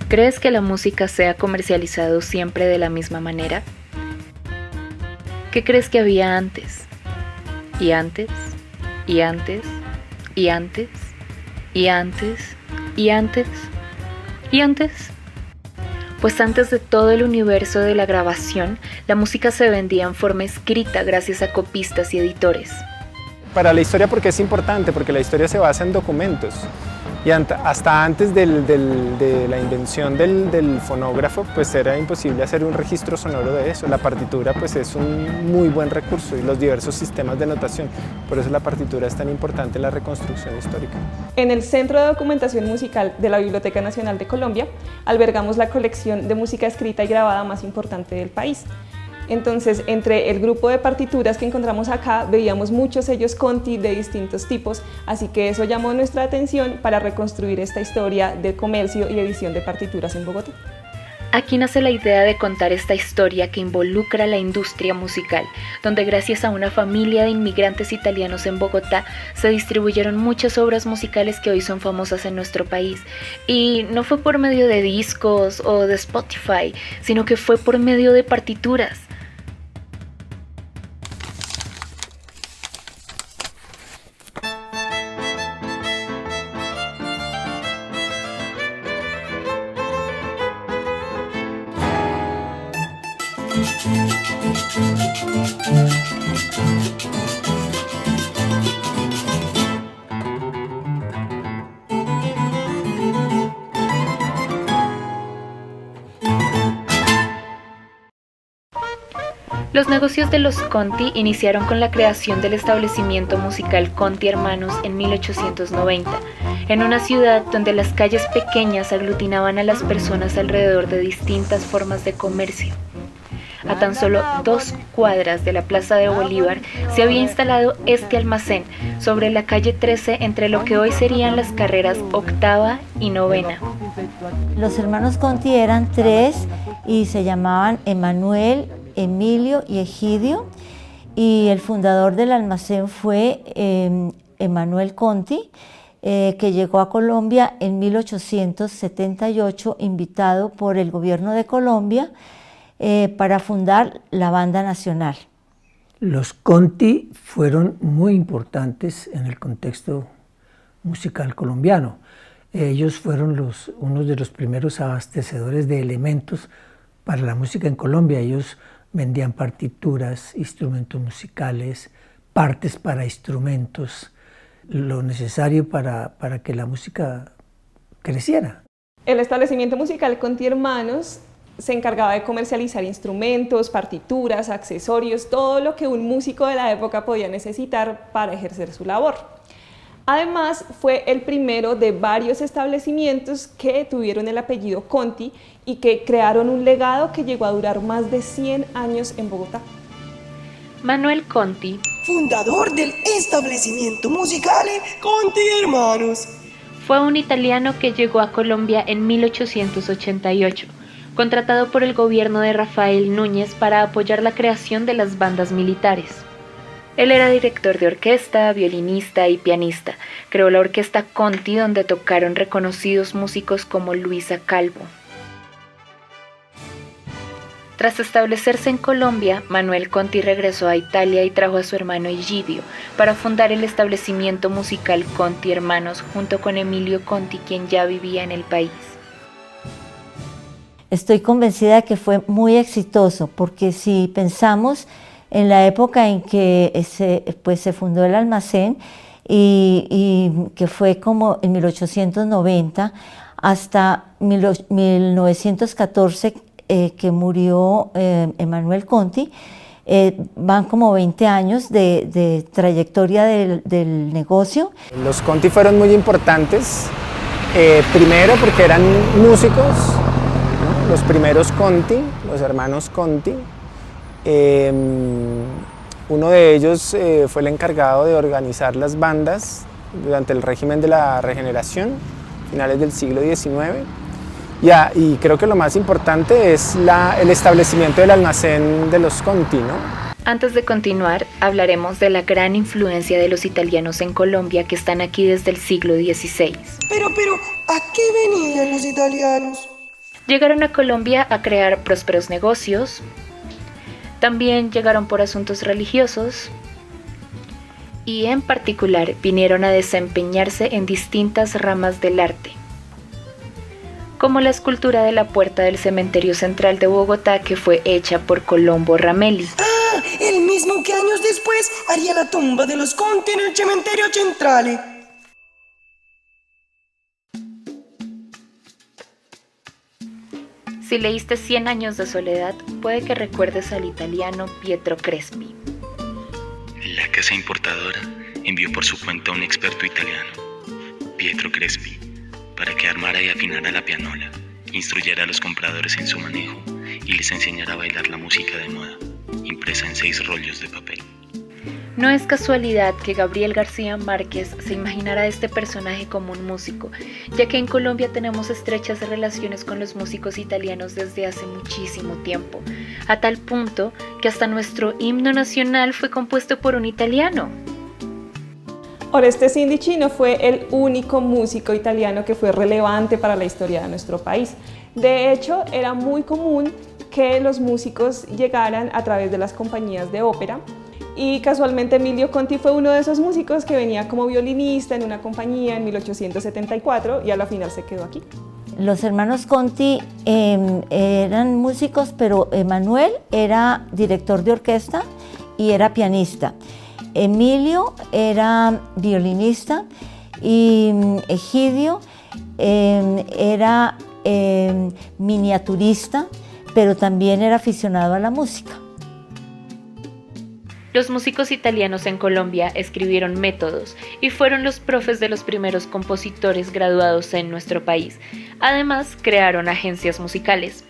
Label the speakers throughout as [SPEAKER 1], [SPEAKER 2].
[SPEAKER 1] ¿Crees que la música se ha comercializado siempre de la misma manera? ¿Qué crees que había antes? ¿Y antes? ¿Y antes? ¿Y antes? ¿Y antes? ¿Y antes? ¿Y antes? Pues antes de todo el universo de la grabación, la música se vendía en forma escrita gracias a copistas y editores.
[SPEAKER 2] Para la historia, porque es importante, porque la historia se basa en documentos. Y hasta antes de la invención del fonógrafo, pues era imposible hacer un registro sonoro de eso. La partitura pues es un muy buen recurso y los diversos sistemas de notación. Por eso la partitura es tan importante en la reconstrucción histórica.
[SPEAKER 3] En el Centro de Documentación Musical de la Biblioteca Nacional de Colombia albergamos la colección de música escrita y grabada más importante del país. Entonces, entre el grupo de partituras que encontramos acá, veíamos muchos sellos Conti de distintos tipos, así que eso llamó nuestra atención para reconstruir esta historia de comercio y edición de partituras en Bogotá.
[SPEAKER 1] Aquí nace la idea de contar esta historia que involucra la industria musical, donde gracias a una familia de inmigrantes italianos en Bogotá se distribuyeron muchas obras musicales que hoy son famosas en nuestro país. Y no fue por medio de discos o de Spotify, sino que fue por medio de partituras. Los negocios de los Conti iniciaron con la creación del establecimiento musical Conti Hermanos en 1890, en una ciudad donde las calles pequeñas aglutinaban a las personas alrededor de distintas formas de comercio. A tan solo 2 cuadras de la Plaza de Bolívar se había instalado este almacén sobre la calle 13 entre lo que hoy serían las carreras 8ª y 9ª.
[SPEAKER 4] Los hermanos Conti eran 3 y se llamaban Emanuel, Emilio y Egidio, y el fundador del almacén fue Emanuel Conti, que llegó a Colombia en 1878, invitado por el gobierno de Colombia para fundar la Banda Nacional.
[SPEAKER 5] Los Conti fueron muy importantes en el contexto musical colombiano. Ellos fueron unos de los primeros abastecedores de elementos para la música en Colombia. Ellos vendían partituras, instrumentos musicales, partes para instrumentos, lo necesario para que la música creciera.
[SPEAKER 3] El establecimiento musical Conti Hermanos se encargaba de comercializar instrumentos, partituras, accesorios, todo lo que un músico de la época podía necesitar para ejercer su labor. Además, fue el primero de varios establecimientos que tuvieron el apellido Conti y que crearon un legado que llegó a durar más de 100 años en Bogotá.
[SPEAKER 1] Manuel Conti,
[SPEAKER 6] fundador del establecimiento musical Conti Hermanos,
[SPEAKER 1] fue un italiano que llegó a Colombia en 1888, contratado por el gobierno de Rafael Núñez para apoyar la creación de las bandas militares. Él era director de orquesta, violinista y pianista. Creó la orquesta Conti, donde tocaron reconocidos músicos como Luisa Calvo. Tras establecerse en Colombia, Manuel Conti regresó a Italia y trajo a su hermano Egidio para fundar el establecimiento musical Conti Hermanos junto con Emilio Conti, quien ya vivía en el país.
[SPEAKER 4] Estoy convencida de que fue muy exitoso, porque si pensamos en la época en que se fundó el almacén y que fue como en 1890 hasta 1914 que murió Emanuel Conti, van como 20 años de trayectoria del negocio.
[SPEAKER 2] Los Conti fueron muy importantes, primero porque eran músicos, ¿no? Los primeros Conti, los hermanos Conti. Uno de ellos fue el encargado de organizar las bandas durante el régimen de la Regeneración, finales del siglo XIX. Y creo que lo más importante es el establecimiento del almacén de los Conti, ¿no?
[SPEAKER 1] Antes de continuar, hablaremos de la gran influencia de los italianos en Colombia que están aquí desde el siglo XVI.
[SPEAKER 6] Pero, ¿a qué venían los italianos?
[SPEAKER 1] Llegaron a Colombia a crear prósperos negocios, también llegaron por asuntos religiosos y en particular vinieron a desempeñarse en distintas ramas del arte, como la escultura de la puerta del cementerio central de Bogotá que fue hecha por Colombo Ramelli.
[SPEAKER 6] Ah, el mismo que años después haría la tumba de los Conti en el cementerio centrale.
[SPEAKER 1] Si leíste 100 años de soledad, puede que recuerdes al italiano Pietro Crespi.
[SPEAKER 7] La casa importadora envió por su cuenta a un experto italiano, Pietro Crespi, para que armara y afinara la pianola, instruyera a los compradores en su manejo y les enseñara a bailar la música de moda, impresa en 6 rollos de papel.
[SPEAKER 1] No es casualidad que Gabriel García Márquez se imaginara a este personaje como un músico, ya que en Colombia tenemos estrechas relaciones con los músicos italianos desde hace muchísimo tiempo, a tal punto que hasta nuestro himno nacional fue compuesto por un italiano.
[SPEAKER 3] Oreste Sindici no fue el único músico italiano que fue relevante para la historia de nuestro país. De hecho, era muy común que los músicos llegaran a través de las compañías de ópera. Y casualmente Emilio Conti fue uno de esos músicos que venía como violinista en una compañía en 1874 y a la final se quedó aquí.
[SPEAKER 4] Los hermanos Conti eran músicos, pero Emanuel era director de orquesta y era pianista. Emilio era violinista y Egidio era miniaturista, pero también era aficionado a la música.
[SPEAKER 1] Los músicos italianos en Colombia escribieron métodos y fueron los profes de los primeros compositores graduados en nuestro país. Además, crearon agencias musicales.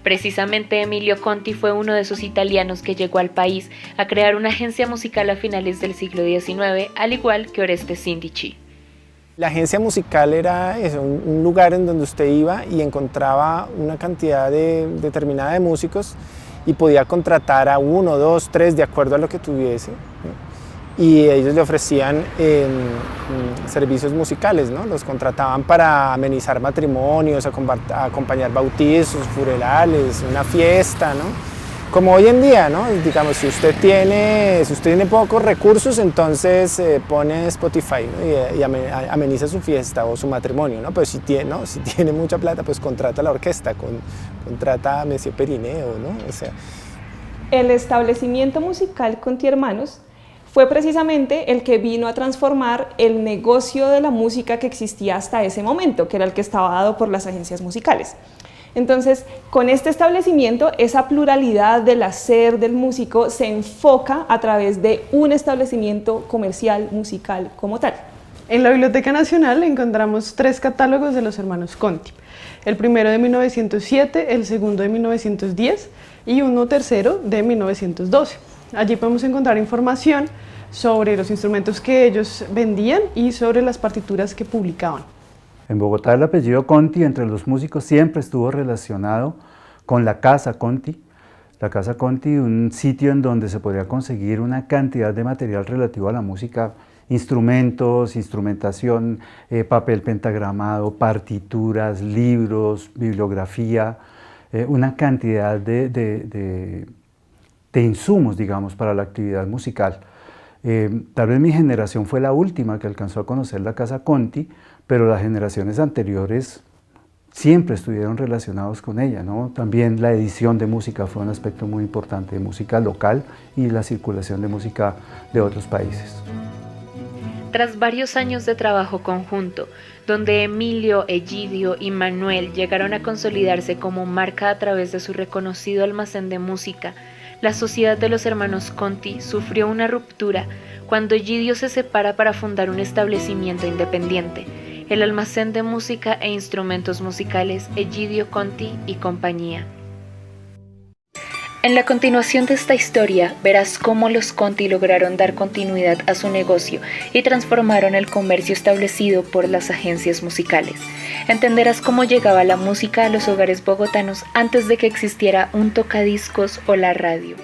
[SPEAKER 1] Precisamente Emilio Conti fue uno de esos italianos que llegó al país a crear una agencia musical a finales del siglo XIX, al igual que Oreste Sindici.
[SPEAKER 2] La agencia musical era eso, un lugar en donde usted iba y encontraba una cantidad determinada de músicos y podía contratar a 1, 2, 3 de acuerdo a lo que tuviese, ¿no? Y ellos le ofrecían servicios musicales, ¿no? Los contrataban para amenizar matrimonios, acompañar bautizos, funerales, una fiesta, ¿no? Como hoy en día, ¿no? Digamos, si usted tiene pocos recursos, entonces pone Spotify, ¿no? y ameniza su fiesta o su matrimonio, ¿no? Pero si tiene mucha plata, pues contrata a la orquesta, contrata a Messier Perineo, ¿no? O sea.
[SPEAKER 3] El establecimiento musical Conti Hermanos fue precisamente el que vino a transformar el negocio de la música que existía hasta ese momento, que era el que estaba dado por las agencias musicales. Entonces, con este establecimiento, esa pluralidad del hacer del músico se enfoca a través de un establecimiento comercial musical como tal.
[SPEAKER 8] En la Biblioteca Nacional encontramos 3 catálogos de los hermanos Conti. El primero de 1907, el segundo de 1910 y uno tercero de 1912. Allí podemos encontrar información sobre los instrumentos que ellos vendían y sobre las partituras que publicaban.
[SPEAKER 9] En Bogotá el apellido Conti entre los músicos siempre estuvo relacionado con la Casa Conti. La Casa Conti, un sitio en donde se podía conseguir una cantidad de material relativo a la música, instrumentos, instrumentación, papel pentagramado, partituras, libros, bibliografía, una cantidad de insumos, digamos, para la actividad musical. Tal vez mi generación fue la última que alcanzó a conocer la Casa Conti, pero las generaciones anteriores siempre estuvieron relacionados con ella, ¿no? También la edición de música fue un aspecto muy importante, de música local y la circulación de música de otros países.
[SPEAKER 1] Tras varios años de trabajo conjunto, donde Emilio, Egidio y Manuel llegaron a consolidarse como marca a través de su reconocido almacén de música, la sociedad de los hermanos Conti sufrió una ruptura cuando Egidio se separa para fundar un establecimiento independiente, el almacén de música e instrumentos musicales Egidio Conti y compañía. En la continuación de esta historia verás cómo los Conti lograron dar continuidad a su negocio y transformaron el comercio establecido por las agencias musicales. Entenderás cómo llegaba la música a los hogares bogotanos antes de que existiera un tocadiscos o la radio.